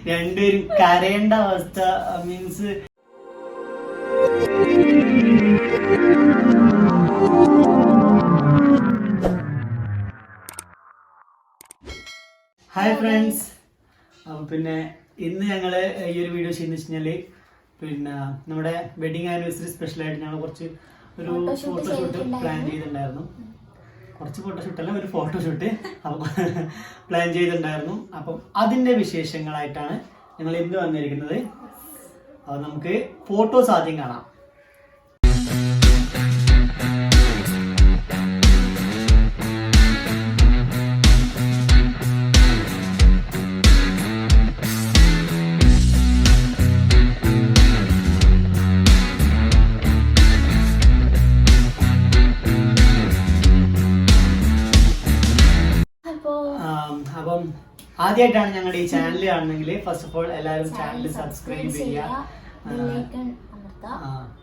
രണ്ടുപേരും കരയേണ്ട അവസ്ഥ. Means hi friends. പിന്നെ ഇന്ന് ഞങ്ങള് ഈ ഒരു വീഡിയോ ചെയ്യുന്ന വെച്ചാല് പിന്നെ നമ്മുടെ വെഡിങ് ആനിവേഴ്സറി സ്പെഷ്യലായിട്ട് ഞങ്ങൾ കുറച്ച് ഒരു ഫോട്ടോഷൂട്ട് പ്ലാൻ ചെയ്തിട്ടുണ്ടായിരുന്നു. കുറച്ച് ഫോട്ടോഷൂട്ട് അല്ല, ഒരു ഫോട്ടോഷൂട്ട് പ്ലാൻ ചെയ്തിട്ടുണ്ടായിരുന്നു. അപ്പം അതിന്റെ വിശേഷങ്ങളായിട്ടാണ് ഞങ്ങൾ ഇന്ന് വന്നിരിക്കുന്നത്. അപ്പൊ നമുക്ക് ഫോട്ടോസ് ആദ്യം കാണാം. അപ്പം ആദ്യമായിട്ടാണ് ഞങ്ങളുടെ ഈ ചാനൽ കാണുന്നെങ്കിൽ ഫസ്റ്റ് ഓഫ് ഓൾ എല്ലാവരും ചാനൽ സബ്സ്ക്രൈബ് ചെയ്യുക.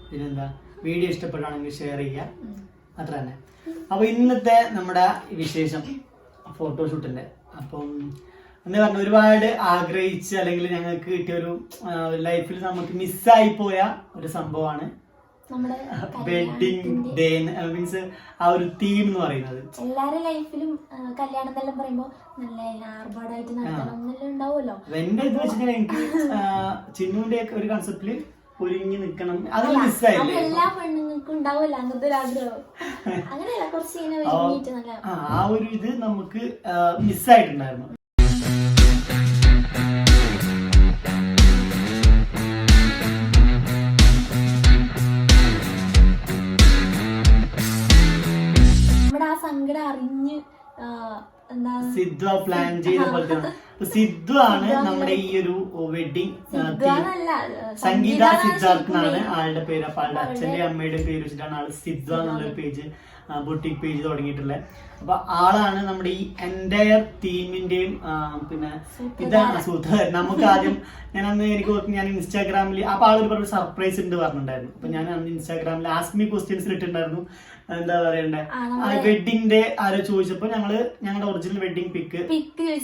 പിന്നെന്താ, വീഡിയോ ഇഷ്ടപ്പെടുകയാണെങ്കിൽ ഷെയർ ചെയ്യുക, അത്ര തന്നെ. അപ്പൊ ഇന്നത്തെ നമ്മുടെ വിശേഷം ഫോട്ടോഷൂട്ടിന്റെ. അപ്പം എന്താ പറഞ്ഞ, ഒരുപാട് ആഗ്രഹിച്ച് അല്ലെങ്കിൽ ഞങ്ങൾക്ക് കിട്ടിയ ഒരു ലൈഫിൽ നമുക്ക് മിസ്സായി പോയ ഒരു സംഭവമാണ് വെഡിങ് ഡേ. മീൻസ് ആ ഒരു തീം എന്ന് പറയുന്നത് എല്ലാരും ലൈഫിലും കല്യാണം എന്നെല്ലാം പറയുമ്പോ നല്ല ആർഭാടായിട്ട് നടത്തണം ഉണ്ടാവുമല്ലോ. എന്റെ ഇത് വെച്ചിട്ട് എനിക്ക് ചിന്നുവിന്റെ ഒക്കെ ഒരു കൺസെപ്റ്റില് ഒരുങ്ങി നിക്കണം, അത് മിസ്സായില്ലേ. എല്ലാ പെണ്ണുങ്ങൾക്കും ഉണ്ടാവുമല്ലോ അങ്ങനത്തെ ഒരു ആഗ്രഹം. അങ്ങനെയല്ല, കുറച്ച് ആ ഒരു ഇത് നമുക്ക് മിസ്സായിട്ടുണ്ടായിരുന്നു. സങ്കടം അറിഞ്ഞ് സിദ്ധു പ്ലാൻ ചെയ്ത പോലെ തന്നെ സിദ്ധു ആണ് നമ്മുടെ ഈ ഒരു വെഡിങ്. സംഗീത സിദ്ധാർത്ഥ് എന്നാണ് ആളുടെ പേര്. അപ്പൊ ആളുടെ അച്ഛന്റെ അമ്മയുടെ പേര് വെച്ചിട്ടാണ് ആള് സിദ്ധു എന്നുള്ളൊരു പേജ്, ബൊട്ടിക് പേജ് തുടങ്ങിയിട്ടുള്ളത്. അപ്പൊ ആളാണ് നമ്മുടെ ഈ എൻറ്റയർ ടീമിന്റെയും പിന്നെ ഇതാണ് സൂത്രധാരൻ. നമുക്ക് ആദ്യം ഞാൻ ഇൻസ്റ്റാഗ്രാമിൽ അപ്പൊ ആളൊരു പറഞ്ഞ സർപ്രൈസ് ഉണ്ട് പറഞ്ഞിട്ടുണ്ടായിരുന്നു. അപ്പൊ ഞാൻ അന്ന് ഇൻസ്റ്റാഗ്രാമിൽ ആസ്ക് മീ ക്വസ്റ്റ്യൻസിൽ ഇട്ടിട്ടുണ്ടായിരുന്നു. എന്താ പറയണ്ടേ, വെഡിങ്ങിന്റെ ആരോ ചോദിച്ചപ്പോ ഞങ്ങളുടെ ഒറിജിനൽ വെഡിങ് പിക്ക്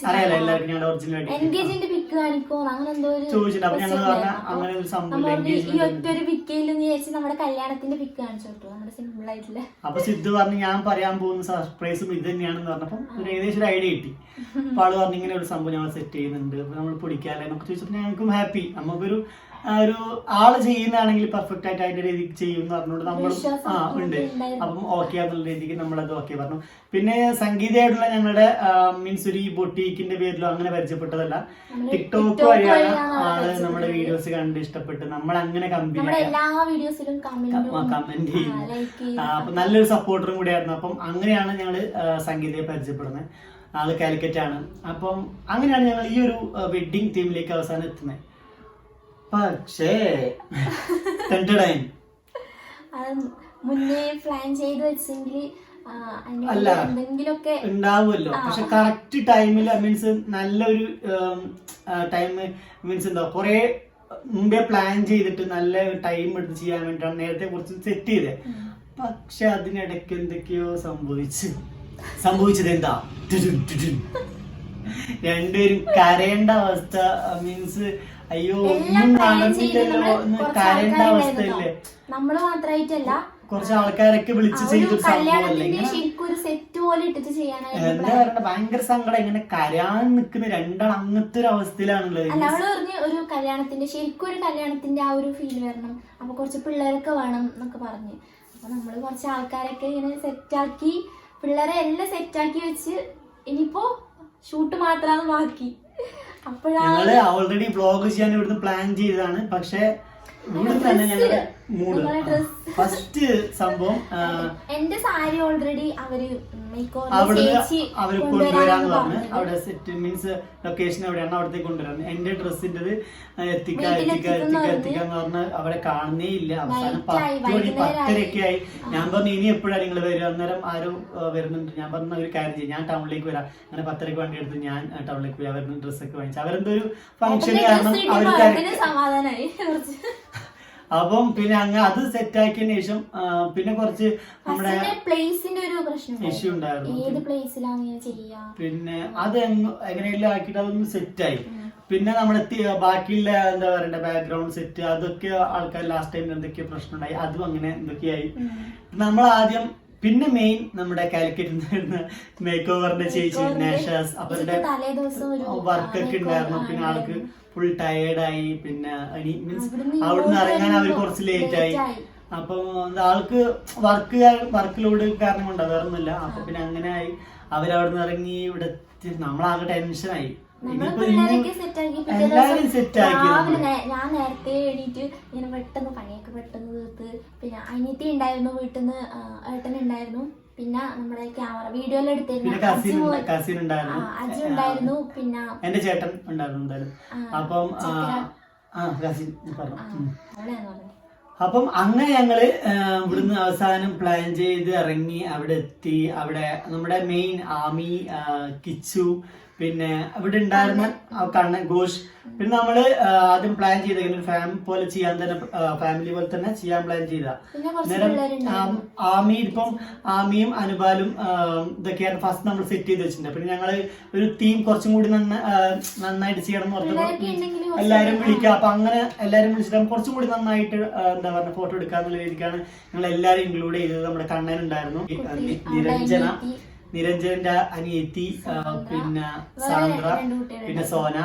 അറിയാലോ എല്ലാവർക്കും. ഞങ്ങളുടെ ഒറിജിനൽ എൻഗേജ്മെന്റ് പിക്ക് കാണിക്കോ അങ്ങനെ എന്തോ ചോദിച്ചിട്ട് അപ്പൊ ഞങ്ങൾ പറഞ്ഞ അങ്ങനെ ഒരു സംഭവം നമ്മുടെ കല്യാണത്തിന്റെ പിക്ക് കാണിച്ചു കൊടുത്തു, നമ്മുടെ സിമ്പിൾ ആയിട്ടില്ല. അപ്പൊ സിദ്ധു പറഞ്ഞു ഞാൻ പറയാൻ പോകുന്ന സർപ്രൈസും ഇത് തന്നെയാണെന്ന് പറഞ്ഞപ്പോ ഒരു ഏകദേശം ഒരു ഐഡിയ കിട്ടി. അപ്പൊ ആള് പറഞ്ഞു ഇങ്ങനെ ഒരു സംഭവം ഞങ്ങൾ സെറ്റ് ചെയ്യുന്നുണ്ട്, അപ്പൊ നമ്മൾ പൊടിക്കാല്ലേ എന്നൊക്കെ ചോദിച്ചപ്പോ ഞങ്ങൾക്കും ഹാപ്പി. നമുക്കൊരു ഒരു ആള് ചെയ്യുന്നതാണെങ്കിൽ പെർഫെക്റ്റ് ആയിട്ട് അതിന്റെ രീതിക്ക് ചെയ്യും എന്ന് പറഞ്ഞുകൊണ്ട് നമ്മളും ഉണ്ട്. അപ്പം ഓക്കെ എന്നുള്ള രീതിക്ക് നമ്മളത് ഓക്കെ പറഞ്ഞു. പിന്നെ സംഗീതമായിട്ടുള്ള ഞങ്ങളുടെ മീൻസ് ഒരു ഈ ബൊട്ടീക്കിന്റെ പേരിലോ അങ്ങനെ പരിചയപ്പെട്ടതല്ല, ടിക്ടോക്ക് വഴിയാണ് ആള് നമ്മുടെ വീഡിയോസ് കണ്ട് ഇഷ്ടപ്പെട്ട് നമ്മൾ അങ്ങനെ കമ്പനി കമന്റ് ചെയ്യും. അപ്പൊ നല്ലൊരു സപ്പോർട്ടറും കൂടെ ആയിരുന്നു. അപ്പം അങ്ങനെയാണ് ഞങ്ങള് സംഗീതയെ പരിചയപ്പെടുന്നത്. ആള് കാലിക്കറ്റ് ആണ്. അപ്പം അങ്ങനെയാണ് ഞങ്ങൾ ഈ ഒരു വെഡിങ് ടീമിലേക്ക് അവസാനം എത്തുന്നത്. പക്ഷേ മുന്നേ പ്ലാൻ ചെയ്ത് വെച്ചെങ്കിൽ അല്ല ഉണ്ടാവുമല്ലോ. പക്ഷെ കറക്റ്റ് ടൈമിൽ മീൻസ് നല്ലൊരു ടൈം മീൻസ് എന്താ കൊറേ മുമ്പേ പ്ലാൻ ചെയ്തിട്ട് നല്ല ടൈം എടുത്ത് ചെയ്യാൻ വേണ്ടിയിട്ടാണ് നേരത്തെ കുറച്ച് സെറ്റ് ചെയ്തത്. പക്ഷെ അതിനിടയ്ക്ക് എന്തൊക്കെയോ സംഭവിച്ചത് എന്താ, രണ്ടുപേരും കരയേണ്ട അവസ്ഥ. മീൻസ് അയ്യോ ഒന്നും നടന്നില്ലല്ലോ എന്ന് കരയേണ്ട അവസ്ഥയില്ലേ. നമ്മള് മാത്രമായിട്ടല്ല, കുറച്ച് ആൾക്കാരൊക്കെ വിളിച്ച് ചെയ്തൊരു സംഭവമല്ലേ. എന്താ പറയണ്ട, ഭയങ്കര സങ്കടം. ഇങ്ങനെ കരയാൻ നിൽക്കുന്ന രണ്ടാൾ അങ്ങനത്തെ ഒരു അവസ്ഥയിലാണുള്ളത്. അവള് പറഞ്ഞ് ഒരു കല്യാണത്തിന്റെ ശരിക്കും ഒരു കല്യാണത്തിന്റെ ആ ഒരു ഫീൽ വരണം, അപ്പൊ കുറച്ച് പിള്ളേരൊക്കെ വേണം എന്നൊക്കെ പറഞ്ഞ്. അപ്പൊ നമ്മള് കുറച്ച് ആൾക്കാരൊക്കെ ഇങ്ങനെ സെറ്റാക്കി, പിള്ളേരെ എല്ലാം സെറ്റാക്കി വെച്ച് ഇനിയിപ്പോ ഷൂട്ട് മാത്രമാണ് ബാക്കി. ഞങ്ങള് ഓൾറെഡി വ്ളോഗ് ചെയ്യാൻ ഇവിടുന്ന് പ്ലാൻ ചെയ്തതാണ്. പക്ഷെ ഇവിടെ തന്നെ ഞങ്ങളുടെ മൂഡ് ഫസ്റ്റ് സംഭവം എന്റെ സാരി ഓൾറെഡി അവര് കൊണ്ടുവരാന്ന് പറഞ്ഞ് അവിടെ സെറ്റ് മീൻസ് ലൊക്കേഷൻ എവിടെയാണ് അവിടത്തേക്ക് കൊണ്ടുവരാൻ. എന്റെ ഡ്രസ്സിൻ്റെത് എത്തിക്കാന്ന് പറഞ്ഞ് അവിടെ കാണുന്നേ ഇല്ല. അവസാനം 10 മണി 10:30 ആയി. ഞാൻ പറഞ്ഞു ഇനി എപ്പോഴാണ് നിങ്ങൾ വരിക? അന്നേരം ആരും വരുന്നുണ്ട്. ഞാൻ പറഞ്ഞ ഒരു കാര്യം ചെയ്യും, ഞാൻ ടൗണിലേക്ക് വരാം. അങ്ങനെ 10:30 വണ്ടി എടുത്ത് ഞാൻ ടൗണിലേക്ക് പോയി. അവരുടെ ഡ്രസ്സൊക്കെ വാങ്ങിച്ചു. അവരെന്തോ ഒരു ഫംഗ്ഷൻ കാരണം അവർ അപ്പം പിന്നെ അങ്ങ് അത് സെറ്റ് ആക്കിയതിനു ശേഷം പിന്നെ കുറച്ച് നമ്മുടെ ഇഷ്യൂ ഉണ്ടായിരുന്നു. പിന്നെ അത് എങ്ങനെയെല്ലാം ആക്കിയിട്ട് അതൊന്ന് സെറ്റായി. പിന്നെ നമ്മുടെ ബാക്കിയുള്ള എന്താ പറയണ്ട ബാക്ക്ഗ്രൗണ്ട് സെറ്റ് അതൊക്കെ ആൾക്കാർ ലാസ്റ്റ് ടൈം എന്തൊക്കെയോ പ്രശ്നം ഉണ്ടായി, അതും അങ്ങനെ എന്തൊക്കെയായി. നമ്മൾ ആദ്യം പിന്നെ മെയിൻ നമ്മുടെ കാലിക്കറ്റ് മേക്ക് ഓവറിന്റെ ചേച്ചി നാഷാസ് അവരുടെ വർക്കൊക്കെ ഉണ്ടായിരുന്നു. പിന്നെ ആൾക്ക് ഫുൾ ടയേർഡായി. പിന്നെ മീൻസ് അവിടുന്ന് ഇറങ്ങാൻ അവർ കുറച്ച് ലേറ്റ് ആയി. അപ്പം ആൾക്ക് വർക്കിലോട് കാരണം കൊണ്ട് വേറൊന്നുമില്ല. അപ്പൊ പിന്നെ അങ്ങനെ ആയി. അവരവിടുന്ന് ഇറങ്ങി ഇവിടെ നമ്മളാകെ ടെൻഷനായി. എല്ലാരും സെറ്റ് ആക്കി. ഞാൻ നേരത്തെ എണീറ്റ് ഇങ്ങനെ പെട്ടെന്ന് പണിയൊക്കെ പെട്ടെന്ന് തീർത്ത്. പിന്നെ അനിയത്തി ഉണ്ടായിരുന്നു വീട്ടിൽ നിന്ന്, ഏട്ടനുണ്ടായിരുന്നു. പിന്നെ നമ്മുടെ ക്യാമറ വീഡിയോയിൽ എടുത്തിരുന്നു കസിൻ ഉണ്ടായിരുന്നു, അജി ഉണ്ടായിരുന്നു. പിന്നെ എന്റെ ചേട്ടൻ ഉണ്ടായിരുന്നു എന്തായാലും. അപ്പം കസിൻ പറഞ്ഞു. അപ്പം അങ്ങനെ ഞങ്ങള് ഇവിടുന്ന് അവസാനം പ്ലാൻ ചെയ്ത് ഇറങ്ങി അവിടെ എത്തി. അവിടെ നമ്മുടെ മെയിൻ ആമി, കിച്ചു, പിന്നെ ഇവിടെ ഉണ്ടായിരുന്ന കണ്ണൻ, ഘോഷ്. പിന്നെ നമ്മള് ആദ്യം പ്ലാൻ ചെയ്ത ഒരു ഫാമിലി പോലെ ചെയ്യാൻ തന്നെ, ഫാമിലി പോലെ തന്നെ ചെയ്യാൻ പ്ലാൻ ചെയ്ത നേരം ആമിയും അനുപാലും ഇതൊക്കെയാണ് ഫസ്റ്റ് നമ്മൾ സെറ്റ് ചെയ്ത് വെച്ചിട്ടുണ്ട്. പിന്നെ ഞങ്ങള് ഒരു തീം കുറച്ചും കൂടി നന്നായിട്ട് ചെയ്യണം എന്ന് പറഞ്ഞപ്പോൾ എല്ലാരും വിളിക്കാം. അപ്പൊ അങ്ങനെ എല്ലാരും വിളിച്ചിട്ട് കുറച്ചും കൂടി നന്നായിട്ട് എന്താ പറയുക ഫോട്ടോ എടുക്കാന്നുള്ള രീതിക്കാണ് ഞങ്ങൾ എല്ലാരും ഇൻക്ലൂഡ് ചെയ്തത്. നമ്മുടെ കണ്ണൻ ഉണ്ടായിരുന്നു, നിരഞ്ജന്റെ അനിയത്തി, പിന്നെ സാന്ദ്ര, പിന്നെ സോന.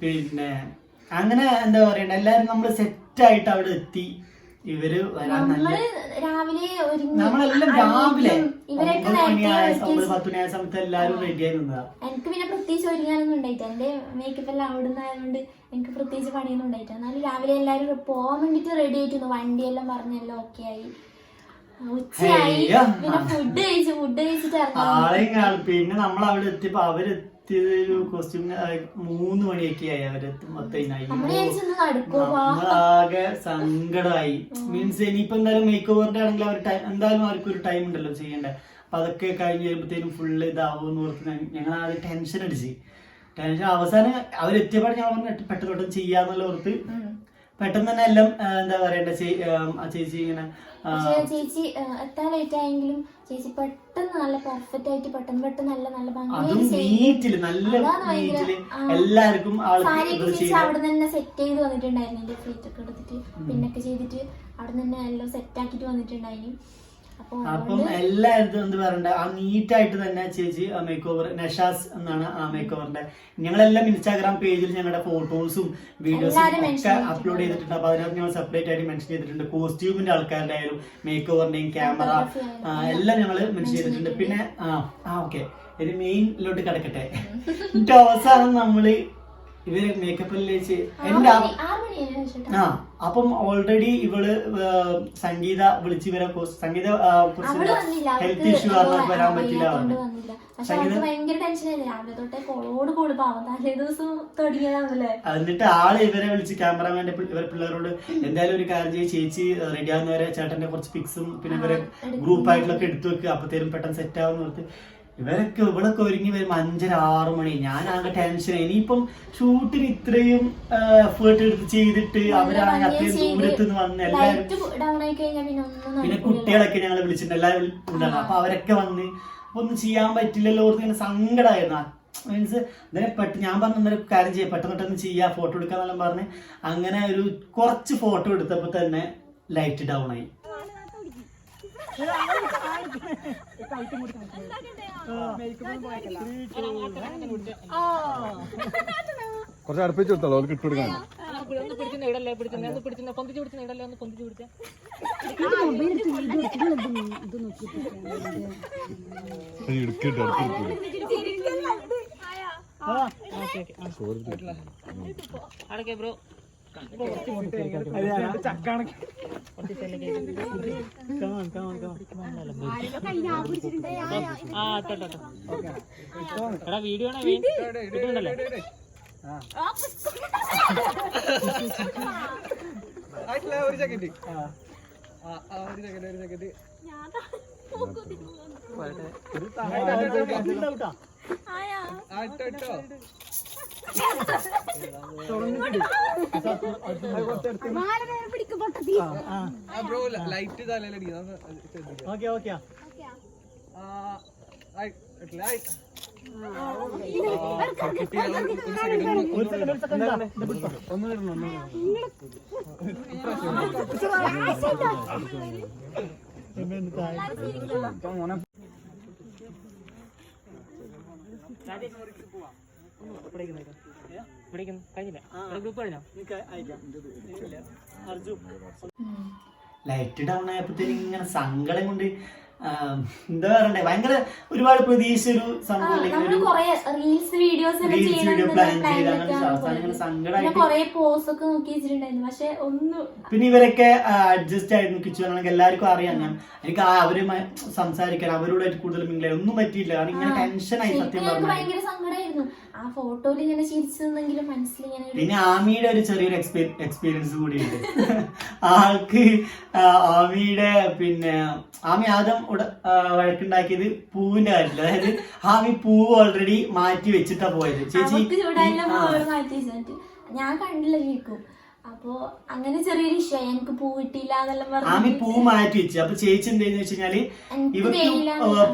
പിന്നെ അങ്ങനെ എന്താ പറയണ്ട എല്ലാരും നമ്മള് സെറ്റ് ആയിട്ട് അവിടെ എത്തി. ഇവര് നമ്മളെല്ലാം രാവിലെ 9-10 സമയത്ത് എല്ലാരും റെഡി ആയി നിന്നതാ. എനിക്ക് പിന്നെ പ്രത്യേകിച്ച് ഒരുങ്ങാനൊന്നും ഉണ്ടായിട്ട, എന്റെ മേക്കപ്പ് എല്ലാം അവിടുന്ന് ആയതുകൊണ്ട് എനിക്ക് പ്രത്യേകിച്ച് പണിയൊന്നും ഉണ്ടായിട്ട. എന്നാലും രാവിലെ എല്ലാരും പോവാൻ വേണ്ടിട്ട് റെഡി ആയിട്ടുണ്ട്. വണ്ടിയെല്ലാം പറഞ്ഞെല്ലാം ഓക്കെ ആയി. ഉച്ചയായി. പിന്നെ ഫുഡ് കഴിച്ചിട്ട് ഇറങ്ങാം. പിന്നെ നമ്മൾ അവിടെ എത്തിയപ്പോ അവരെത്തിയത് ഒരു കോസ്റ്റ്യൂം 3 മണിയൊക്കെ ആയി. അവരെത്തുമ്പത്തേനായി ആകെ സങ്കടമായി. മീൻസ് ഇനിയിപ്പോ എന്തായാലും മേക്ക് ഓവറിന്റെ ആണെങ്കിൽ അവർ എന്തായാലും അവർക്കൊരു ടൈം ഉണ്ടല്ലോ ചെയ്യണ്ടേ. അപ്പൊ അതൊക്കെ കഴിഞ്ഞ് വരുമ്പോഴത്തേനും ഫുള്ള് ഇതാവും ഓർത്ത് ഞങ്ങൾ ആദ്യം ടെൻഷൻ അടിച്ച്. അവസാനം അവരെത്തിയപ്പോൾ ഞാൻ പറഞ്ഞു പെട്ടെന്ന് ചെയ്യാന്നുള്ള ഓർത്ത് പെട്ടെന്ന് തന്നെ എല്ലാം എന്താ പറയണ്ട ചേച്ചി ഇങ്ങനെ ചേച്ചി എത്താൻ ലേറ്റ് ആയെങ്കിലും ചേച്ചി പെട്ടെന്ന് നല്ല പെർഫെക്റ്റ് ആയിട്ട് പെട്ടെന്ന് നല്ല എല്ലാവർക്കും ചേച്ചി അവിടെ തന്നെ സെറ്റ് ചെയ്ത് വന്നിട്ടുണ്ടായിരുന്നു. എന്റെ ഫ്ലീറ്റ് ഒക്കെ എടുത്തിട്ട് പിന്നൊക്കെ ചെയ്തിട്ട് അവിടെ തന്നെ എല്ലാം സെറ്റ് ആക്കിട്ട് വന്നിട്ടുണ്ടായിരുന്നു. അപ്പം എല്ലായിടത്തും എന്ത് പറയണ്ട ആ നീറ്റായിട്ട് തന്നെ ചേച്ചി മേക്ക് ഓവർ നഷാസ് എന്നാണ് ആ മേക്ക് ഓവറിന്റെ. ഞങ്ങളെല്ലാം ഇൻസ്റ്റാഗ്രാം പേജിൽ ഞങ്ങളുടെ ഫോട്ടോസും വീഡിയോസും ഒക്കെ അപ്ലോഡ് ചെയ്തിട്ടുണ്ട്. അപ്പൊ അതിനകത്ത് ഞങ്ങൾ സെപ്പറേറ്റ് ആയിട്ട് മെൻഷൻ ചെയ്തിട്ടുണ്ട്. കോസ്റ്റ്യൂമിന്റെ ആൾക്കാരുടെ ആയാലും മേക്ക് ഓവറിന്റെയും ക്യാമറ എല്ലാം ഞങ്ങൾ മെൻഷൻ ചെയ്തിട്ടുണ്ട്. പിന്നെ ഓക്കെ ഒരു മെയിനിലോട്ട് കിടക്കട്ടെ. എന്നിട്ട് അവസാനം നമ്മള് ഇവര് മേക്കപ്പിലേക്ക് അപ്പം ഓൾറെഡി ഇവള് സംഗീത വിളിച്ച് ഇവരെ സംഗീത കുറച്ച് ഹെൽത്ത് ഇഷ്യൂ കാരണം വരാൻ പറ്റില്ല. എന്നിട്ട് ആള് ഇവരെ വിളിച്ച് ക്യാമറമാന്റെ ഇവരെ പിള്ളേരോട് എന്തായാലും ഒരു കാര്യം ചെയ്ത് ചേച്ചി റെഡി ആവുന്നവരെ ചേട്ടന്റെ കുറച്ച് പിക്സും പിന്നെ ഇവരെ ഗ്രൂപ്പായിട്ടുള്ളൊക്കെ എടുത്തു വെക്കുക, അപ്പത്തേരും പെട്ടെന്ന് സെറ്റ് ആവുന്ന ഓർത്ത് ഇവളൊക്കെ ഒരുങ്ങി വരുമ്പോ 5-6 മണി. ഞാൻ ആകെ ടെൻഷൻ. ഇനിയിപ്പം ഷൂട്ടിന് ഇത്രയും എഫേർട്ട് എടുത്ത് ചെയ്തിട്ട് അവരാണെങ്കിൽ അത്രയും ദൂരത്ത് നിന്ന് വന്ന് എല്ലാവരും പിന്നെ കുട്ടികളൊക്കെ ഞങ്ങളെ വിളിച്ചിട്ടുണ്ട് എല്ലാവരും ഉണ്ടായിരുന്നു. അപ്പൊ അവരൊക്കെ വന്ന് ഒന്നും ചെയ്യാൻ പറ്റില്ലല്ലോ ഓർത്ത് ഇങ്ങനെ സങ്കടമായിരുന്നു. മീൻസ് ഇതിനെ ഞാൻ പറഞ്ഞ കാര്യം ചെയ്യാം പെട്ടെന്ന് ചെയ്യാം ഫോട്ടോ എടുക്കാന്നെല്ലാം പറഞ്ഞ് അങ്ങനെ ഒരു കുറച്ച് ഫോട്ടോ എടുത്തപ്പോ തന്നെ ലൈറ്റ് ഡൗൺ ആയി. കുറച്ച് അടുപ്പിച്ച് കൊടുത്തോളൂ അവർക്ക് ഇട്ട് കൊടുക്കാൻ. വീഡിയോ ഒരു സെക്കൻഡ് ബ്രോ ലൈറ്റ് തലയിലടി ഓക്കെ ഓക്കെ ലൈറ്റ് ഡൗൺ ആയപ്പോഴത്തേക്ക് ഇങ്ങനെ സങ്കടം കൊണ്ട് എന്താ പറയണ്ടേ, ഭയങ്കര ഒരുപാട് പ്രതീക്ഷ ഒരു സംഭവം റീൽസ് വീഡിയോസ് വീഡിയോ പ്ലാൻ ചെയ്താണ് സങ്കടമായിട്ട്. പക്ഷെ ഒന്നും പിന്നെ ഇവരൊക്കെ അഡ്ജസ്റ്റ് ആയിരുന്നു. കിച്ചു ആണെങ്കിൽ എല്ലാവർക്കും അറിയാം. എനിക്ക് അവരുമായി സംസാരിക്കാൻ അവരോടായിട്ട് കൂടുതൽ മിങ്കിലായി ഒന്നും പറ്റിയില്ല. കാരണം ഇങ്ങനെ ടെൻഷനായി സത്യം പറഞ്ഞു. ഭയങ്കര സങ്കടമായിരുന്നു ആ ഫോട്ടോയിൽ ഇങ്ങനെ ചിരിച്ചെന്നെങ്കിലും മനസ്സിലിങ്ങനെ. പിന്നെ ആമിയുടെ ഒരു ചെറിയൊരു എക്സ്പീരിയൻസ് കൂടിയുണ്ട്. ആൾക്ക് ആമിയുടെ പിന്നെ ആമി ആദ്യം വഴക്കുണ്ടാക്കിയത് പൂവിന്റെ കാര്യത്തിൽ. അതായത് ആമി പൂവ് ഓൾറെഡി മാറ്റി വെച്ചിട്ടാ പോയത്. ചേച്ചി ഞാൻ കണ്ടില്ല കേൾക്കും. അപ്പൊ അങ്ങനെ ചെറിയൊരു ഇഷ്യൂ എനിക്ക് പൂ കിട്ടിയില്ല എന്നെല്ലാം പറഞ്ഞു. ആമി പൂ മാറ്റി വെച്ചു. അപ്പൊ ചേച്ചി എന്താന്ന് വെച്ച് കഴിഞ്ഞാല് ഇവർക്ക്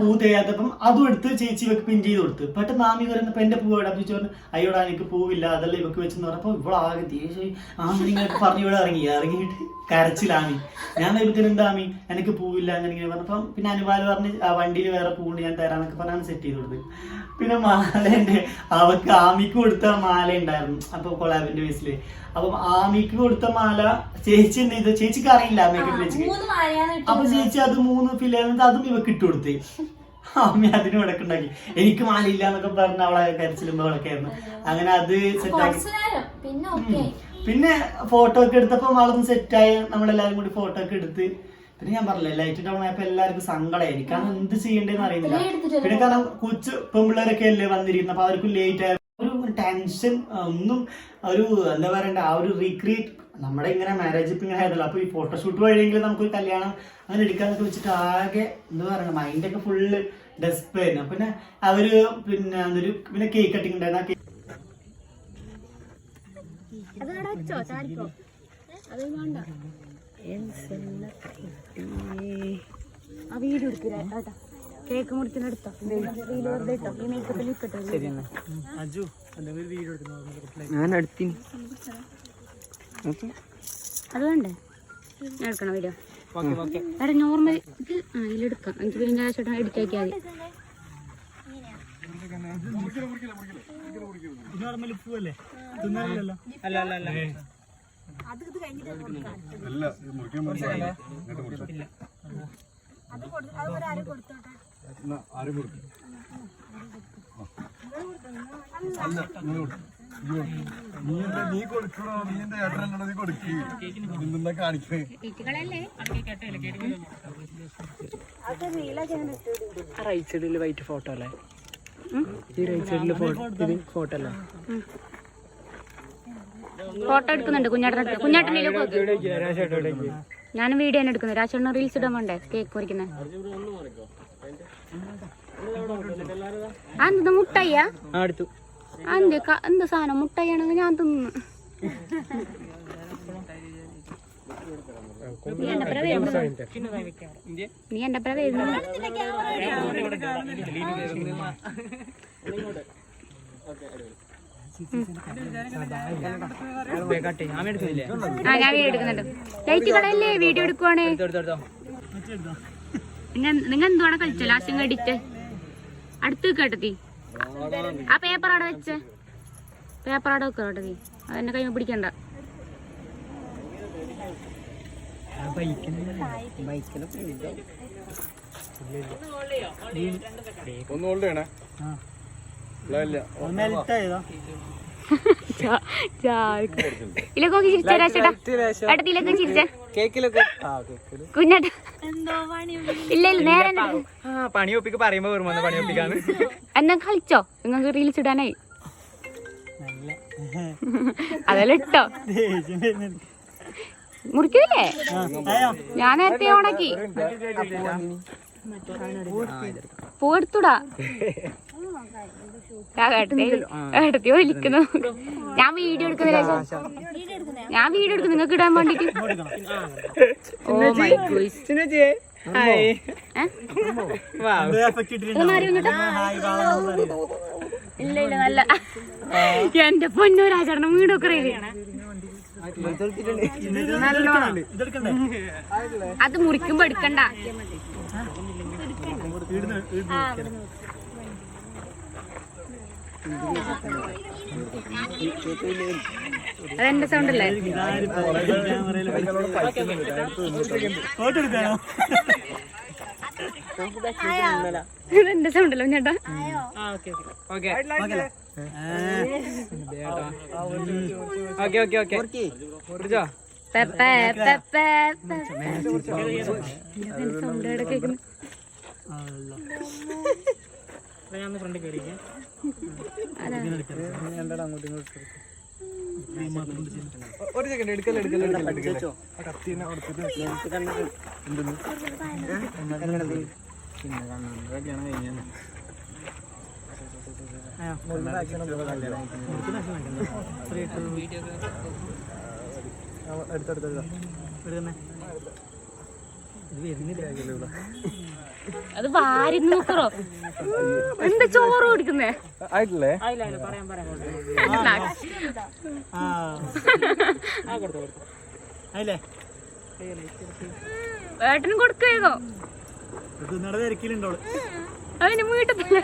പൂ തേയാത്തപ്പം അതും എടുത്ത് ചേച്ചി ഇവക്ക് പിൻ ചെയ്ത് കൊടുത്ത്. പെട്ടെന്ന് ആമി പറയുന്നപ്പോ എന്റെ പൂ എവിടെ ചോദിച്ചു പറഞ്ഞു അയ്യോടാ എനിക്ക് പൂവില്ല അതെല്ലാം ഇവക്ക് വെച്ചെന്ന് പറഞ്ഞപ്പോ ഇവളാകെ ദേഷ്യം ആമി നിങ്ങൾക്ക് പറഞ്ഞു ഇവിടെ ഇറങ്ങിയിട്ട് കരച്ചിലാമി. ഞാൻ നേരത്തിന് എന്താ ആമി എനിക്ക് പൂവില്ല അങ്ങനെ ഇങ്ങനെ പറഞ്ഞപ്പം പിന്നെ അനുപാല് പറഞ്ഞ് ആ വണ്ടിയിൽ വേറെ പൂവുണ്ട് ഞാൻ തരാന്നൊക്കെ പറഞ്ഞാണ് സെറ്റ് ചെയ്ത് കൊടുത്തത്. പിന്നെ മാലേന്റെ അവക്ക് ആമിക്ക് കൊടുത്ത മാല ഉണ്ടായിരുന്നു അപ്പൊ കൊളാബിന്റെ ബേസില്. അപ്പം ആമിക്ക് കൊടുത്ത മാല ചേച്ചി എന്ത് ചെയ്തു, ചേച്ചിക്ക് അറിയില്ല മേക്കപ്പ് ചേച്ചിക്ക്. അപ്പൊ ചേച്ചി അത് 3 ഫിൽ ചെയ്യുന്നത് അതും ഇവക്ക് ഇട്ട് കൊടുത്തേ. ആമി അതിന് വടക്കുണ്ടാക്കി എനിക്ക് മാല ഇല്ല എന്നൊക്കെ പറഞ്ഞ അവളെ കരച്ചിലും അവളൊക്കെ ആയിരുന്നു. അങ്ങനെ അത് സെറ്റാക്കി. പിന്നെ ഫോട്ടോ ഒക്കെ എടുത്തപ്പോ ആളൊന്ന് സെറ്റായി. നമ്മളെല്ലാരും കൂടി ഫോട്ടോ ഒക്കെ എടുത്ത്. പിന്നെ ഞാൻ പറഞ്ഞില്ലേ ലൈറ്റ് ഡൗൺ ആയപ്പോ എല്ലാവർക്കും സങ്കടമായി. കാരണം എന്ത് ചെയ്യേണ്ടതെന്ന് അറിയുന്നില്ല. പിന്നെ കാരണം കൊച്ചു പെൺപിള്ളേരൊക്കെ അല്ലേ വന്നിരിക്കുന്നത്. അപ്പൊ അവർക്കും ലേറ്റ് ആയ ഒരു ടെൻഷൻ ഒന്നും ഒരു എന്താ പറയണ്ട ആ ഒരു റീക്രിയേറ്റ് നമ്മുടെ ഇങ്ങനെ മാരേജ് ഇപ്പൊ ഇങ്ങനെ ആയതല്ലോ. അപ്പൊ ഈ ഫോട്ടോഷൂട്ട് വഴിയെങ്കിലും നമുക്കൊരു കല്യാണം അങ്ങനെ എടുക്കാന്നൊക്കെ വെച്ചിട്ട് ആകെ എന്താ പറയണ മൈൻഡൊക്കെ ഫുള്ള് ഡെസ്പ് ആയിരുന്നു. പിന്നെ അവര് പിന്നെ കേക്ക് കട്ടിങ് ഉണ്ടായിരുന്നു. കേക്ക് മുറിക്കുന്നെടുത്തോ ഈ മേക്കപ്പിൽ അത് വേണ്ടേ ഞാൻ എടുക്കണോ വീഡിയോ എടാ നോർമൽ ഇത് ഇതിലെടുക്കാം. എനിക്ക് പിന്നെ ചേട്ടൻ എഡിറ്റ് ആക്കിയാൽ നീ കൊടുക്കണോ നീ എന്റെ ഏട്ടനല്ലോ നീ കൊടുക്ക് നിന്നെ കാണിക്കണേ. റൈറ്റ് സൈഡിൽ വൈറ്റ് ഫോട്ടോ അല്ലേ ഈ റൈറ്റ് സൈഡിൽ ഫോട്ടോ അല്ലേ ഫോട്ടോ എടുക്കുന്നുണ്ട് കുഞ്ഞാട്ടനിലേക്ക് ഞാനും വീഡിയോ തന്നെ എടുക്കുന്നത്. രാശേട്ടന് റീൽസ് ഇടാൻ വേണ്ടേ കേക്ക് മുറിക്കുന്നത്. എന്ത് മുട്ടായിയാ എന്ത് സാധനം മുട്ടായിയാണെങ്കിൽ ഞാൻ തിന്നു. നീ എന്റെ അപ്പുറം വരുന്നു. ഞാൻ വീഡിയോ എടുക്കുന്നുണ്ട്. ലൈറ്റ് കളയല്ലേ വീഡിയോ എടുക്കുവാണേ. നിങ്ങൾ എന്തുവാണ് കളിച്ചോ ലാസ്റ്റ് എഡിറ്റ് അടുത്ത് കേട്ടത്തി ആ പേപ്പർ അവിടെ വെച്ചേ പേപ്പർ അവിടെ വെക്കോട്ടെ നീ അതെന്നെ കൈ പിടിക്കണ്ട. ഒന്ന് ഹോൾഡ് ചെയ്യണേ. ഇതിലേക്ക് ചിരിച്ചേ രാശേട്ടാ അടുത്തിലേക്ക് ചിരിച്ചേ കുഞ്ഞാട്ട ഇല്ല ഇല്ല നേരെ പണി ഒപ്പിക്ക് പറയുമ്പോ പണി ഒപ്പിക്കാന്ന് എന്നാ കളിച്ചോ നിങ്ങൾക്ക് റീൽസ് ഇടാനായി. അതെല്ലാം ഇട്ടോ മുറിക്കില്ലേ ഞാൻ നേരത്തെ ഓണാക്കി പൂവെടുത്തൂടാ ഏട്ടത്തി വിളിക്കുന്നു ഞാൻ വീഡിയോ എടുക്കുന്നില്ല നിങ്ങൾക്ക് ഇടാൻ വേണ്ടിട്ട് ഓ മൈ ഗോഡ് ഇല്ല ഇല്ല നല്ല എന്റെ പൊന്നോ രാജാടണം വീടൊക്കെ നല്ലോണം അത് മുറിക്കുമ്പോ എടുക്കണ്ട അതെന്റെ സൗണ്ട് അല്ലേ ഇതെന്റെ സൗണ്ട് അല്ലോ ചേട്ടാ സൗണ്ട് എവിടെ കേക്കുന്നു ഒരു സെക്കൻഡ് എടുക്കല്ലോ അത് വാരി നോക്കറോ എന്താ ചോറ് കൊടുക്കുന്നേ ആയിട്ടില്ലേ ഏട്ടനും കൊടുക്കോ അതിന് വീട്ടത്തില്ല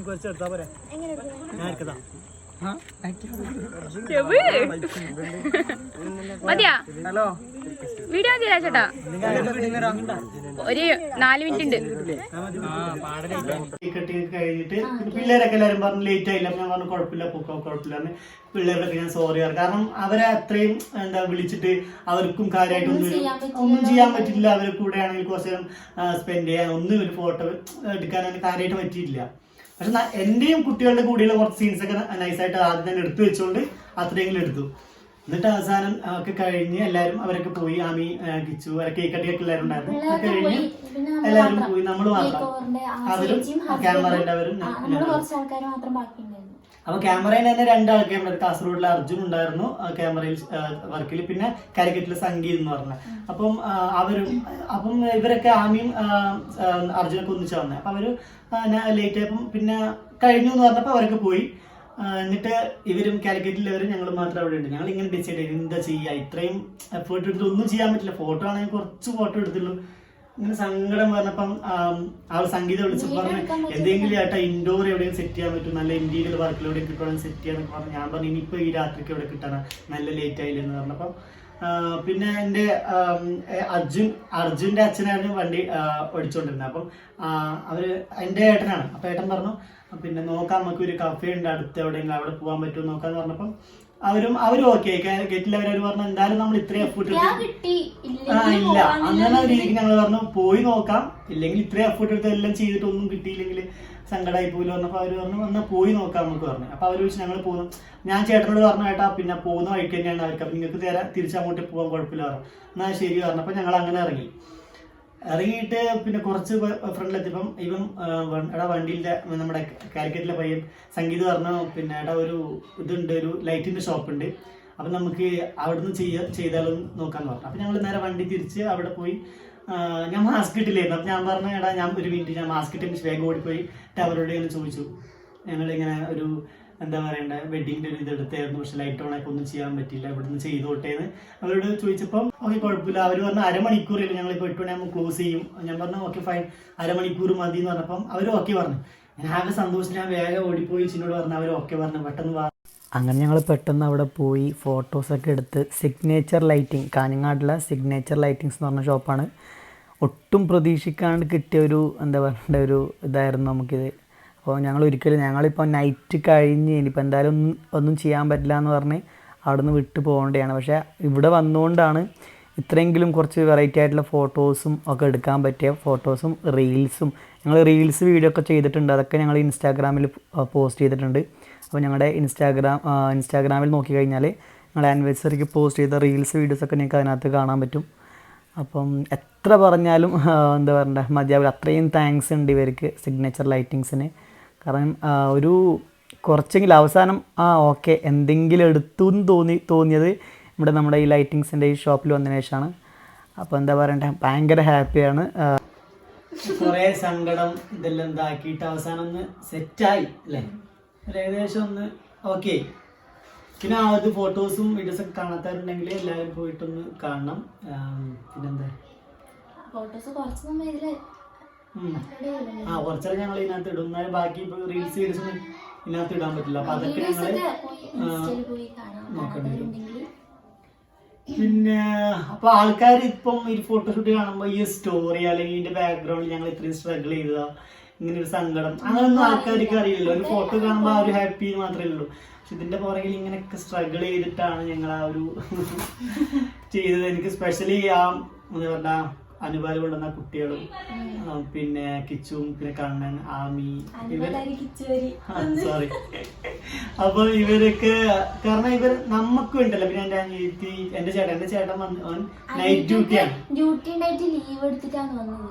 കുറച്ചെടുത്താ പോരെ ഞാൻ എടുക്കതാ മതിയാ വീഡിയോ മതിയാ ചേട്ടാ ഒരു 4 മിനിറ്റ് ഉണ്ട് കഴിഞ്ഞിട്ട് പിള്ളേരൊക്കെ എല്ലാരും പറഞ്ഞു ലേറ്റ് ആയില്ല. ഞാൻ പറഞ്ഞു കുഴപ്പമില്ല കുഴപ്പമില്ല. പിള്ളേരൊക്കെ ഞാൻ സോറി പറഞ്ഞു. കാരണം അവരെ അത്രയും എന്താ വിളിച്ചിട്ട് അവർക്കും കാര്യമായിട്ടൊന്നും ഒന്നും ചെയ്യാൻ പറ്റില്ല. അവരെ കൂടെ ആണെങ്കിൽ കുറച്ച് നേരം സ്പെൻഡ് ചെയ്യാൻ ഒന്നും ഒരു ഫോട്ടോ എടുക്കാൻ കാര്യമായിട്ട് പറ്റിയില്ല. പക്ഷെ എന്റെയും കുട്ടികളുടെ കൂടെയുള്ള കുറച്ച് സീൻസ് ഒക്കെ നൈസായിട്ട് ആദ്യം തന്നെ എടുത്തു വെച്ചുകൊണ്ട് അത്രയെങ്കിലും എടുത്തു. എന്നിട്ട് അവസാനം ഒക്കെ കഴിഞ്ഞ് എല്ലാരും അവരൊക്കെ പോയി. ആമി കിച്ചു കേക്ക് കട്ടിയൊക്കെ എല്ലാവരും ഉണ്ടായിരുന്നു. അത് കഴിഞ്ഞ് എല്ലാവരും പോയി. നമ്മൾ മാത്രം അവരും ക്യാമറയുടെ അവരും. അപ്പൊ ക്യാമറയിൽ തന്നെ 2 ആൾക്കാർ കാസർഗോഡിലെ അർജുൻ ഉണ്ടായിരുന്നു ക്യാമറയിൽ വർക്കിൽ, പിന്നെ കാലിക്കറ്റിലെ സംഗീത് എന്ന് പറഞ്ഞ. അപ്പം ഇവരൊക്കെ ആമിയും അർജുനൊക്കെ ഒന്നിച്ചാ വന്നത്. അപ്പൊ അവര് ലേറ്റ് ആയപ്പം പിന്നെ കഴിഞ്ഞു എന്ന് പറഞ്ഞപ്പോ അവരൊക്കെ പോയി. എന്നിട്ട് ഇവരും കാലിക്കറ്റിലുള്ളവരും ഞങ്ങൾ മാത്രം അവിടെ ഉണ്ട്. ഞങ്ങൾ ഇങ്ങനെ ഡിസൈഡ് ചെയ്ത് എന്താ ചെയ്യാ, ഇത്രയും എഫേർട്ട് എടുത്തിട്ട് ഒന്നും ചെയ്യാൻ പറ്റില്ല. ഫോട്ടോ ആണെങ്കിൽ കുറച്ച് ഫോട്ടോ എടുത്തുള്ളൂ. ഇങ്ങനെ സങ്കടം പറഞ്ഞപ്പം ആ സംഗീതം വിളിച്ചപ്പോൾ പറഞ്ഞു എന്തെങ്കിലും ചേട്ടാ ഇൻഡോർ എവിടെയും സെറ്റ് ചെയ്യാൻ പറ്റും, നല്ല ഇന്റീരിയർ വർക്കിൽ എവിടെയും കിട്ടുവാണെങ്കിൽ സെറ്റ് ചെയ്യാന്നൊക്കെ പറഞ്ഞു. ഞാൻ പറഞ്ഞു ഇനിയിപ്പോ ഈ രാത്രിക്ക് എവിടെ കിട്ടാനാ, നല്ല ലേറ്റ് ആയില്ലെന്ന് പറഞ്ഞപ്പം പിന്നെ എൻ്റെ അർജുൻ്റെ അച്ഛനായിരുന്നു വണ്ടി ഓടിച്ചോണ്ടിരുന്നത്. അപ്പം അവര് എൻ്റെ ഏട്ടനാണ്. അപ്പൊ ഏട്ടൻ പറഞ്ഞു പിന്നെ നോക്കാം, നമുക്ക് ഒരു കഫേ ഉണ്ട് അടുത്ത് എവിടെയെങ്കിലും, അവിടെ പോകാൻ പറ്റുമോ നോക്കാന്ന് പറഞ്ഞപ്പം അവരും ഓക്കെ കേട്ടില്ലവരവര് പറഞ്ഞു എന്തായാലും നമ്മൾ ഇത്രയും എഫേർട്ട് ഇല്ല അങ്ങനെ രീതിക്ക് ഞങ്ങൾ പറഞ്ഞു പോയി നോക്കാം, ഇല്ലെങ്കിൽ ഇത്രയും എഫേർട്ട് എടുത്ത് എല്ലാം ചെയ്തിട്ട് ഒന്നും കിട്ടിയില്ലെങ്കിൽ സങ്കടമായി പോലും പറഞ്ഞപ്പോ അവര് പറഞ്ഞു എന്നാ പോയി നോക്കാം നമുക്ക് പറഞ്ഞു. അപ്പൊ അവര് ചോദിച്ചു ഞങ്ങൾ പോകുന്നു. ഞാൻ ചേട്ടനോട് പറഞ്ഞു ഏട്ടാ പിന്നെ പോകുന്ന വഴിക്ക് തന്നെയാണ് അവർക്ക്, അപ്പൊ നിങ്ങൾക്ക് തിരിച്ചങ്ങോട്ട് പോകാൻ കുഴപ്പമില്ല പറഞ്ഞു. എന്നാ ശരി പറഞ്ഞപ്പോ ഞങ്ങൾ അങ്ങനെ ഇറങ്ങിയിട്ട് പിന്നെ കുറച്ച് ഫ്രണ്ടിലെത്തിയപ്പം ഇവൻ എടാ വണ്ടിയിലെ നമ്മുടെ കാലിക്കറ്റിലെ പയ്യൻ സംഗീത് പറഞ്ഞു പിന്നെ എടാ ഒരു ഇതുണ്ട്, ഒരു ലൈറ്റിന്റെ ഷോപ്പ് ഉണ്ട്, അപ്പൊ നമുക്ക് അവിടുന്ന് ചെയ്താലും നോക്കാന്ന് പറഞ്ഞു. അപ്പൊ ഞങ്ങൾ നേരെ വണ്ടി തിരിച്ച് അവിടെ പോയി. ഞാൻ മാസ്ക് ഇട്ടില്ലായിരുന്നു. അപ്പൊ ഞാൻ പറഞ്ഞു എടാ ഞാൻ ഒരു മിനിറ്റ് ഞാൻ മാസ്ക് ഇട്ട് വേഗം ഓടിപ്പോയി അവരോട് ഇങ്ങനെ ചോദിച്ചു ഞങ്ങളിങ്ങനെ ഒരു എന്താ പറയണ്ട വെഡിങ്ങിന്റെ ഒരു ഇതെടുത്തായിരുന്നു, പക്ഷെ ലൈറ്റ് ഓൺ ആക്കി ഒന്നും ചെയ്യാൻ പറ്റില്ല, ഇവിടുന്ന് ചെയ്തോട്ടേന്ന് അവരോട് ചോദിച്ചപ്പം ഓക്കെ കുഴപ്പമില്ല. അവർ പറഞ്ഞു അരമണിക്കൂറില്ല, ഞങ്ങളിപ്പോൾ 8 മണിയാകുമ്പോൾ ക്ലോസ് ചെയ്യും. ഞാൻ പറഞ്ഞു ഓക്കെ ഫൈൻ, അരമണിക്കൂർ മതി എന്ന് പറഞ്ഞപ്പം അവർ ഓക്കെ പറഞ്ഞു. ഞാൻ ആകെ സന്തോഷിച്ച് ഞാൻ വേഗം ഓടിപ്പോയി ചിന്നോട് പറഞ്ഞു. അവർ ഓക്കെ പറഞ്ഞു പെട്ടെന്ന്. അങ്ങനെ ഞങ്ങൾ പെട്ടെന്ന് അവിടെ പോയി ഫോട്ടോസൊക്കെ എടുത്ത് സിഗ്നേച്ചർ ലൈറ്റിംഗ്, കാഞ്ഞങ്ങാടുള്ള സിഗ്നേച്ചർ ലൈറ്റിങ്സ് എന്ന് പറഞ്ഞ ഷോപ്പാണ്. ഒട്ടും പ്രതീക്ഷിക്കാണ്ട് കിട്ടിയ ഒരു എന്താ പറയേണ്ട ഒരു ഇതായിരുന്നു നമുക്കിത്. അപ്പോൾ ഞങ്ങളിപ്പോൾ നൈറ്റ് കഴിഞ്ഞ് ഇനിയിപ്പോൾ എന്തായാലും ഒന്നും ചെയ്യാൻ പറ്റില്ല എന്ന് പറഞ്ഞ് അവിടെ നിന്ന് വിട്ട് പോകേണ്ടതാണ്. പക്ഷേ ഇവിടെ വന്നുകൊണ്ടാണ് ഇത്രയെങ്കിലും കുറച്ച് വെറൈറ്റി ആയിട്ടുള്ള ഫോട്ടോസും ഒക്കെ എടുക്കാൻ പറ്റിയ ഫോട്ടോസും റീൽസും ഞങ്ങൾ റീൽസ് വീഡിയോ ഒക്കെ ചെയ്തിട്ടുണ്ട്. അതൊക്കെ ഞങ്ങൾ ഇൻസ്റ്റാഗ്രാമിൽ പോസ്റ്റ് ചെയ്തിട്ടുണ്ട്. അപ്പോൾ ഞങ്ങളുടെ ഇൻസ്റ്റാഗ്രാമിൽ നോക്കിക്കഴിഞ്ഞാൽ ഞങ്ങൾ ആനിവേഴ്സറിക്ക് പോസ്റ്റ് ചെയ്ത റീൽസ് വീഡിയോസൊക്കെ നിങ്ങൾക്ക് അതിനകത്ത് കാണാൻ പറ്റും. അപ്പം എത്ര പറഞ്ഞാലും എന്താ പറയണ്ട മതിയാവില്ല. അത്രയും താങ്ക്സ് ഉണ്ട് ഇവർക്ക്, സിഗ്നേച്ചർ ലൈറ്റിങ്സിന്. കാരണം ഒരു കുറച്ചെങ്കിലും അവസാനം ഓക്കെ എന്തെങ്കിലും എടുത്തു എന്ന് തോന്നിയത് നമ്മുടെ ഈ ലൈറ്റിങ്സിൻ്റെ ഈ ഷോപ്പിൽ വന്നതിന് ശേഷമാണ്. അപ്പോൾ എന്താ പറയണ്ടേ, ഭയങ്കര ഹാപ്പിയാണ്. കുറേ സങ്കടം ഇതെല്ലാം ഇതാക്കിയിട്ട് അവസാനം ഒന്ന് സെറ്റായി അല്ലേ, ഏകദേശം ഒന്ന് ഓക്കെ. പിന്നെ അത് ഫോട്ടോസും വീഡിയോസൊക്കെ കാണാത്തവരുണ്ടെങ്കിൽ എല്ലാവരും പോയിട്ടൊന്ന് കാണണം. പിന്നെന്താ ഫോട്ടോസ് കുറച്ച് നമ്മൾ ഇതില് കുറച്ചൊക്കെ ഞങ്ങൾ ഇതിനകത്ത് ഇടും. എന്നാലും ബാക്കി ഇപ്പോൾ റീൽസ് വീഡിയോസ് ഒന്നും ഇതിനകത്ത് ഇടാൻ പറ്റില്ല. അപ്പൊ അതൊക്കെ ഞങ്ങൾ നോക്കേണ്ടി വരും. പിന്നെ അപ്പൊ ആൾക്കാർ ഇപ്പം ഈ ഫോട്ടോഷൂട്ട് കാണുമ്പോൾ ഈ സ്റ്റോറി അല്ലെങ്കിൽ ഇതിന്റെ ബാക്ക്ഗ്രൗണ്ടിൽ ഞങ്ങൾ ഇത്രയും സ്ട്രഗിൾ ചെയ്തതാ, ഇങ്ങനെ ഒരു സങ്കടം, അങ്ങനൊന്നും ആൾക്കാർക്ക് അറിയില്ലല്ലോ. ഒരു ഫോട്ടോ കാണുമ്പോൾ ആ ഒരു ഹാപ്പി മാത്രമേ ഉള്ളൂ. പക്ഷെ ഇതിന്റെ പുറകിൽ ഇങ്ങനെയൊക്കെ സ്ട്രഗിൾ ചെയ്തിട്ടാണ് ഞങ്ങൾ ആ ഒരു ചെയ്തത്. എനിക്ക് സ്പെഷ്യലി ആ എന്താ പറഞ്ഞാ അനുപാലം കൊണ്ടുവന്ന കുട്ടികളും പിന്നെ കിച്ചും പിന്നെ കണ്ണൻ ആമി സോറി അപ്പൊ ഇവരൊക്കെ കാരണം ഇവർ നമുക്ക് വേണ്ടല്ലോ. പിന്നെ എന്റെ അനിയത്തി എന്റെ ചേട്ടൻ വന്ന് നൈറ്റ് ഡ്യൂട്ടിയാണ്, ഡ്യൂട്ടി ഉണ്ടായിട്ട് ലീവ് എടുത്തിട്ടാണ് വന്നത്.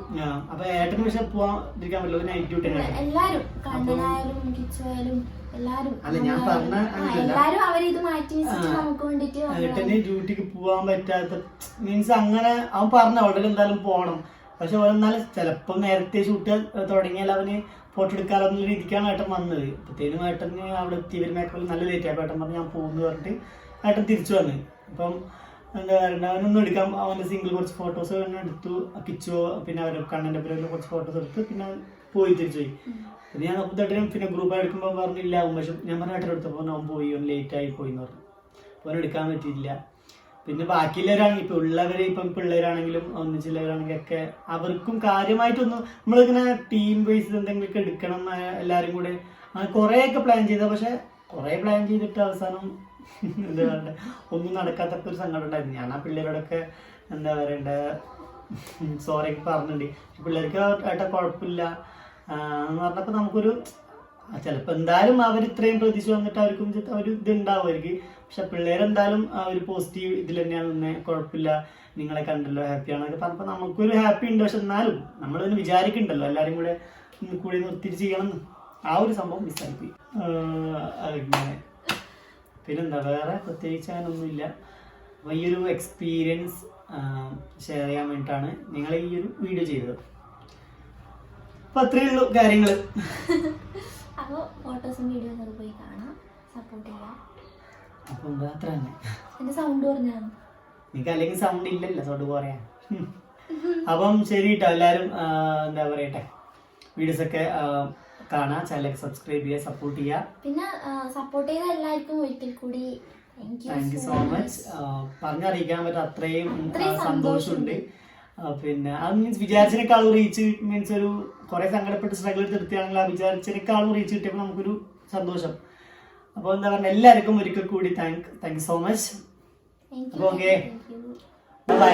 അപ്പൊ ഏട്ടന് പക്ഷെ പോവാതിരിക്കാൻ പറ്റില്ല, നൈറ്റ് ഡ്യൂട്ടി എല്ലാരും കണ്ണനായാലും കിച്ചുവായാലും അല്ല ഞാൻ പറഞ്ഞ എല്ലാരും അവരിത് മാറ്റി വെച്ചിട്ട് നമുക്ക് വേണ്ടിട്ട് ഏട്ടന് ഡ്യൂട്ടിക്ക് പോവാൻ പറ്റാത്ത മീൻസ് അങ്ങനെ അവൻ പറഞ്ഞ അവിടെ എന്തായാലും പോണം. പക്ഷെ എന്നാലും ചിലപ്പോ നേരത്തെ ഷൂട്ട് തുടങ്ങിയാൽ അവന് ഫോട്ടോ എടുക്കാനുള്ള രീതിക്കാണ് ഏട്ടൻ വന്നത്. അപ്പത്തേനും ഏട്ടന് അവിടെ എത്തി ഇവർ മേക്കപ്പിൽ നല്ല ലേറ്റ് ആയപ്പോൾ ഏട്ടൻ പറഞ്ഞു ഞാൻ പോകുന്നു പറഞ്ഞിട്ട് ഏട്ടൻ തിരിച്ചു വന്ന്. അപ്പം എന്താ പറയുക അവനൊന്നും എടുക്കാൻ അവൻ്റെ സിംഗിൾ കുറച്ച് ഫോട്ടോസ് തന്നെ എടുത്തു. കിച്ചോ പിന്നെ അവർ കണ്ണൻ്റെ പേരിൽ കുറച്ച് ഫോട്ടോസ് എടുത്ത് പിന്നെ പോയി തിരിച്ചു പോയി. അത് ഞാൻ അപ്പത്തേട്ടനും പിന്നെ ഗ്രൂപ്പായി എടുക്കുമ്പോൾ പറഞ്ഞില്ല പക്ഷെ ഞാൻ പറഞ്ഞ ഏട്ടൻ എടുത്തപ്പോൾ അവൻ പോയി, അവൻ ലേറ്റ് ആയി പോയി എന്ന് പറഞ്ഞു. അപ്പോൾ അവൻ എടുക്കാൻ പറ്റിയില്ല. പിന്നെ ബാക്കിയുള്ളവരാണെങ്കിൽ ഇപ്പം ഉള്ളവർ ഇപ്പം പിള്ളേരാണെങ്കിലും ഒന്നിച്ചുള്ളവരാണെങ്കിലും ഒക്കെ അവർക്കും കാര്യമായിട്ടൊന്നും നമ്മളിങ്ങനെ ടീം ബേസ് എന്തെങ്കിലുമൊക്കെ എടുക്കണം എല്ലാവരും കൂടെ അങ്ങനെ കുറേയൊക്കെ പ്ലാൻ ചെയ്ത പക്ഷെ കുറേ പ്ലാൻ ചെയ്തിട്ട് അവസാനം എന്താ പറയണ്ടേ ഒന്നും നടക്കാത്തൊക്കെ ഒരു സങ്കടം ഉണ്ടായിരുന്നു. ഞാൻ ആ പിള്ളേരോടൊക്കെ എന്താ പറയണ്ട സോറിയൊക്കെ പറഞ്ഞിട്ടുണ്ട്. പിള്ളേർക്ക് ഏട്ടാ കുഴപ്പമില്ല എന്ന് പറഞ്ഞപ്പോൾ നമുക്കൊരു ചിലപ്പോൾ എന്തായാലും അവർ ഇത്രയും പ്രതീക്ഷ വന്നിട്ട് അവർക്കും ഒരു ഇതുണ്ടാവുമായിരിക്കും. പക്ഷെ പിള്ളേരെന്തായാലും ഒരു പോസിറ്റീവ് ഇതിൽ തന്നെയാണ് നിന്നെ കുഴപ്പമില്ല നിങ്ങളെ കണ്ടല്ലോ ഹാപ്പിയാണെന്നൊക്കെ പറഞ്ഞപ്പോൾ നമുക്കൊരു ഹാപ്പി ഉണ്ട്. പക്ഷെ എന്നാലും നമ്മളിതിന് വിചാരിക്കണ്ടല്ലോ എല്ലാവരും കൂടെ നിർത്തിയിട്ട് ചെയ്യണം എന്ന്. ആ ഒരു സംഭവം മിസ്സായിപ്പോയി. അങ്ങനെ പിന്നെന്താ വേറെ പ്രത്യേകിച്ച് അങ്ങനൊന്നുമില്ല. അപ്പോൾ ഈ ഒരു എക്സ്പീരിയൻസ് ഷെയർ ചെയ്യാൻ വേണ്ടിയിട്ടാണ് നിങ്ങൾ ഈ ഒരു വീഡിയോ ചെയ്തത്. അപ്പം അത്രയേ ഉള്ളൂ കാര്യങ്ങൾ. അപ്പോൾ ഫോട്ടോസും വീഡിയോസും ഒക്കെ പോയി കാണാം, സപ്പോർട്ട് ചെയ്യാം. അപ്പം എന്താ അത്ര തന്നെ. എൻ്റെ സൗണ്ട് പറഞ്ഞാണ് നിങ്ങൾക്ക് അല്ലെങ്കിൽ സൗണ്ട് ഇല്ലല്ലോ സൗണ്ട് പറയാൻ. അപ്പം ശരി കേട്ടോ എല്ലാവരും എന്താ പറയട്ടെ വീഡിയോസൊക്കെ കാണാം, ചാനലൊക്കെ സബ്സ്ക്രൈബ് ചെയ്യുക, സപ്പോർട്ട് ചെയ്യുക. പിന്നെ സപ്പോർട്ട് ചെയ്ത എല്ലാവർക്കും ഒരിക്കൽ കൂടി താങ്ക് യു സോ മച്ച്. പറഞ്ഞറിയിക്കാൻ പറ്റും അത്രയും സന്തോഷമുണ്ട്. പിന്നെ അത് മീൻസ് വിചാരിച്ചതിനേക്കാളും റീച്ച് മീൻസ് ഒരു കുറെ സങ്കടപ്പെട്ട് സ്ട്രഗിൾ എടുത്ത് നിർത്തിയാണെങ്കിൽ ആ വിചാരിച്ചതിനേക്കാളും റീച്ച് കിട്ടിയപ്പോൾ നമുക്കൊരു സന്തോഷം. അപ്പോൾ എന്താ പറയുക എല്ലാവർക്കും ഒരിക്കൽ കൂടി താങ്ക് യു സോ മച്ച്. അപ്പോൾ ഓക്കെ ബൈ.